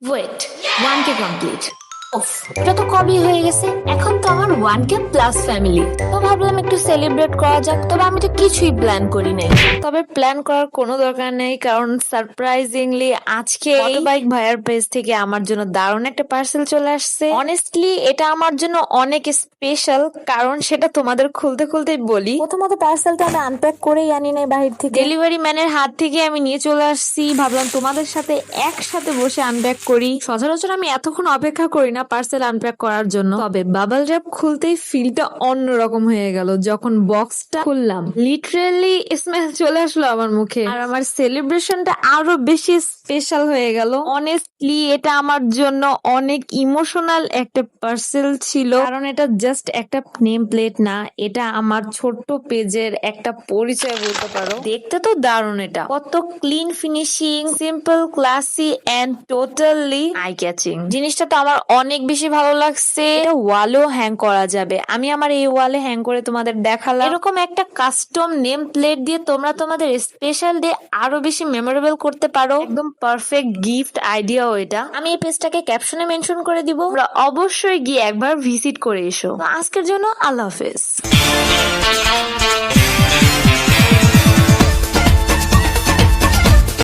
Wait, 1K complete. ওফ, এটা তো কবেই হয়ে গেছে। এখন তো আমার 1K প্লাস ফ্যামিলি। তো ভাবলাম একটু সেলিব্রেট করা যাক। তবে আমি তো কিছুই প্ল্যান করি নাই। তবে প্ল্যান করার কোনো দরকার নেই, কারণ সারপ্রাইজিংলি আজকে মোটরবাইক ভাইয়ার পেজ থেকে আমার জন্য দারুণ একটা পার্সেল চলে আসছে। অনেস্টলি এটা আমার জন্য অনেক স্পেশাল, কারণ সেটা তোমাদের খুলতে খুলতেই বলি। প্রথমত পার্সেলটা আমি আনপ্যাক করেই আনি নাই বাহির থেকে, ডেলিভারি ম্যানের হাত থেকে আমি নিয়ে চলে আসছি। ভাবলাম তোমাদের সাথে একসাথে বসে আনপ্যাক করি। সচরাচর আমি এতক্ষণ অপেক্ষা করি না পার্সেল আনপ্যাক করার জন্য। তবে বাবল র্যাপ খুলতেই ফিলটা অন্যরকম হয়ে গেল যখন বক্সটা খুললাম। লিটারেলি স্মেল চলে আসলো আমার মুখে, আর আমার সেলিব্রেশনটা আরো বেশি স্পেশাল হয়ে গেল। অনেস্টলি এটা আমার জন্য অনেক ইমোশনাল একটা পার্সেল ছিল, কারণ এটা জাস্ট একটা নেম প্লেট না, এটা আমার ছোট্ট পেজের একটা পরিচয় বলতে পারো। দেখতে তো দারুণ, এটা কত clean finishing, simple, classy and totally eye catching. জিনিসটা তো আমার অনেক বেশি ভালো লাগছে। এটা ওয়ালেও হ্যাং করা যাবে। আমি আমার এই ওয়ালে হ্যাং করে তোমাদের দেখালাম। এরকম একটা কাস্টম নেম প্লেট দিয়ে তোমরা তোমাদের স্পেশাল ডে আরো বেশি মেমোরেবল করতে পারো। একদম পারফেক্ট গিফট আইডিয়াও এটা। আমি এই পেজটাকে ক্যাপশনে মেনশন করে দিব, তোমরা অবশ্যই গিয়ে একবার ভিজিট করে এসো। তো আজকের জন্য আল্লাহ হাফেজ।